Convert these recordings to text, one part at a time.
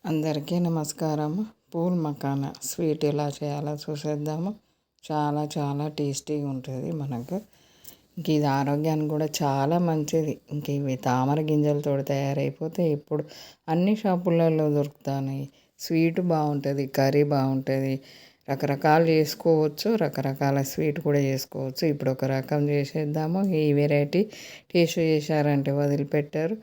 అందరికీ నమస్కారం. Pool makhana sweet ఎలా చేయాలో చూసేద్దాము. చాలా చాలా టేస్టీగా ఉంటుంది మనకు. ఇంక ఇది ఆరోగ్యానికి కూడా చాలా మంచిది. ఇంక ఇవి తామర గింజలతో తయారైపోతే ఇప్పుడు అన్ని షాపులలో దొరుకుతాయి. స్వీట్ బాగుంటుంది, కర్రీ బాగుంటుంది, రకరకాలు చేసుకోవచ్చు, రకరకాల స్వీట్ కూడా చేసుకోవచ్చు. ఇప్పుడు ఒక రకం చేసేద్దాము. ఈ వెరైటీ టేస్ట్ చేశారంటే వదిలిపెట్టారు.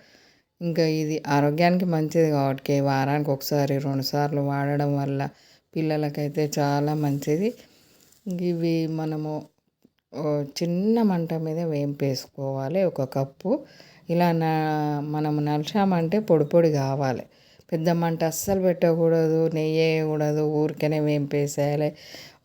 ఇంకా ఇది ఆరోగ్యానికి మంచిది కాబట్టి వారానికి ఒకసారి 2 సార్లు వాడడం వల్ల పిల్లలకైతే చాలా మంచిది. ఇవి మనము చిన్న మంట మీద వేంపేసుకోవాలి. ఒక కప్పు ఇలా మనము నలిచామంటే పొడి పొడి కావాలి. పెద్ద మంట అస్సలు పెట్టకూడదు, నెయ్యి వేయకూడదు, ఊరికనే వేంపేసేయాలి.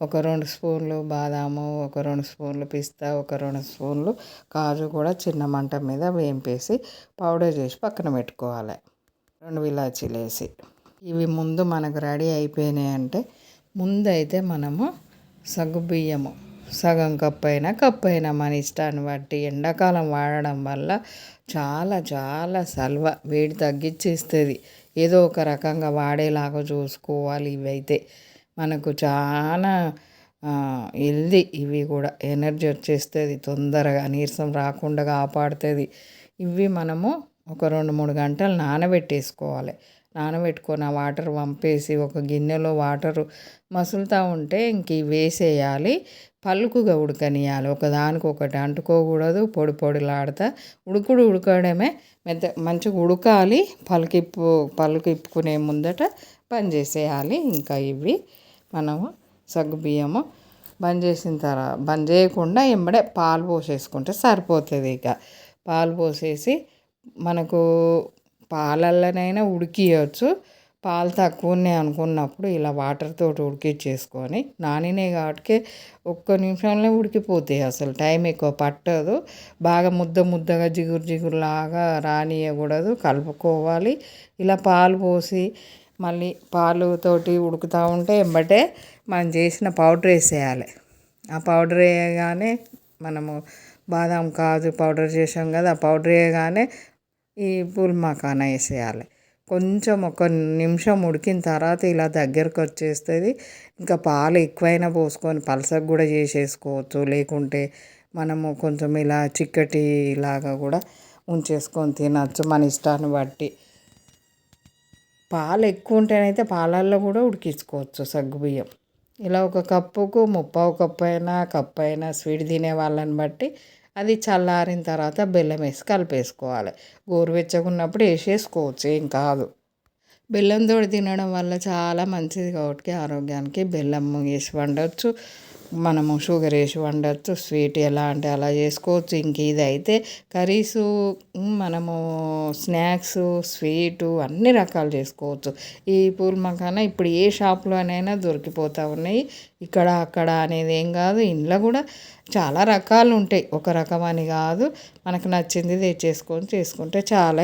ఒక 2 స్పూన్లు బాదాము, ఒక 2 స్పూన్లు పిస్తా, ఒక 2 స్పూన్లు కాజు కూడా చిన్న మంట మీద వేంపేసి పౌడర్ చేసి పక్కన పెట్టుకోవాలి. 2 ఇలాచీలు వేసి ఇవి ముందు మనకు రెడీ అయిపోయినాయి అంటే ముందైతే మనము సగ్గుబియ్యము సగం కప్పు అయినా మన ఇష్టాన్ని బట్టి ఎండాకాలం వాడడం వల్ల చాలా చాలా సల్వ వేడి తగ్గించేస్తుంది. ఏదో ఒక రకంగా వాడేలాగా చూసుకోవాలి. ఇవైతే మనకు చాలా హెల్దీ. ఇవి కూడా ఎనర్జీ వచ్చేస్తుంది, తొందరగా నీరసం రాకుండా కాపాడుతుంది. ఇవి మనము ఒక 2-3 గంటలు నానబెట్టేసుకోవాలి. నానబెట్టుకొని ఆ వాటర్ వంపేసి ఒక గిన్నెలో వాటరు మసులుతూ ఉంటే ఇంక ఇవి వేసేయాలి. పలుకుగా ఉడకనియాలి. ఒకదానికొకటి అంటుకోకూడదు. పొడి పొడిలాడుతా ఉడకడమే మంచిగా ఉడకాలి. పలుకిప్పుకునే ముందట బంద్ చేసేయాలి. ఇంకా ఇవి మనము సగ్గుబియ్యము బంద్ చేయకుండా ఎంబడే పాలు పోసేసుకుంటే సరిపోతుంది. ఇక పాలు పోసేసి మనకు పాలల్లోనైనా ఉడికియచ్చు. పాలు తక్కువ ఉన్నాయి అనుకున్నప్పుడు ఇలా వాటర్తో ఉడికిచ్చేసుకొని నానినాయి కాబట్టి ఒక్క నిమిషంలో ఉడికిపోతాయి. అసలు టైం ఎక్కువ పట్టదు. బాగా ముద్దగా జిగురులాగా రానియకూడదు, కలుపుకోవాలి. ఇలా పాలు పోసి మళ్ళీ పాలుతోటి ఉడుకుతూ ఉంటే ఎంబటే మనం చేసిన పౌడర్ వేసేయాలి. ఆ పౌడర్ వేయగానే మనము బాదాం కాజు పౌడర్ చేసాం కదా, ఆ పౌడర్ వేయగానే ఈ పూల్ మఖానా వేసేయాలి. కొంచెం ఒక నిమిషం ఉడికిన తర్వాత ఇలా దగ్గరకు వచ్చేస్తుంది. ఇంకా పాలు ఎక్కువైనా పోసుకొని పలసగా కూడా చేసేసుకోవచ్చు. లేకుంటే మనము కొంచెం ఇలా చిక్కటి లాగా కూడా ఉంచేసుకొని తినచ్చు మన ఇష్టాన్ని బట్టి. పాలు ఎక్కువ ఉంటేనైతే పాలల్లో కూడా ఉడికించుకోవచ్చు సగ్గుబియ్యం. ఇలా ఒక కప్పుకు 3/4 కప్పు అయినా స్వీట్ తినే వాళ్ళని బట్టి అది చల్లారిన తర్వాత బెల్లం వేసి కలిపేసుకోవాలి. గోరువెచ్చగా ఉన్నప్పుడు వేసేసుకోవచ్చు, ఏం కాదు. బెల్లంతో తినడం వల్ల చాలా మంచిది కాబట్టి ఆరోగ్యానికి బెల్లం వేసి వండవచ్చు, మనము షుగర్ వేసి వండవచ్చు. స్వీట్ ఎలా అంటే అలా చేసుకోవచ్చు. ఇంక ఇదైతే కర్రీసు, మనము స్నాక్స్, స్వీటు అన్ని రకాలు చేసుకోవచ్చు. ఈ పూల్ మఖానా ఇప్పుడు ఏ షాప్లోనైనా దొరికిపోతూ ఉన్నాయి. ఇక్కడ అక్కడ అనేది ఏం కాదు. ఇంట్లో కూడా చాలా రకాలు ఉంటాయి, ఒక రకం అని కాదు. మనకు నచ్చింది తెచ్చేసుకొని చేసుకుంటే చాలా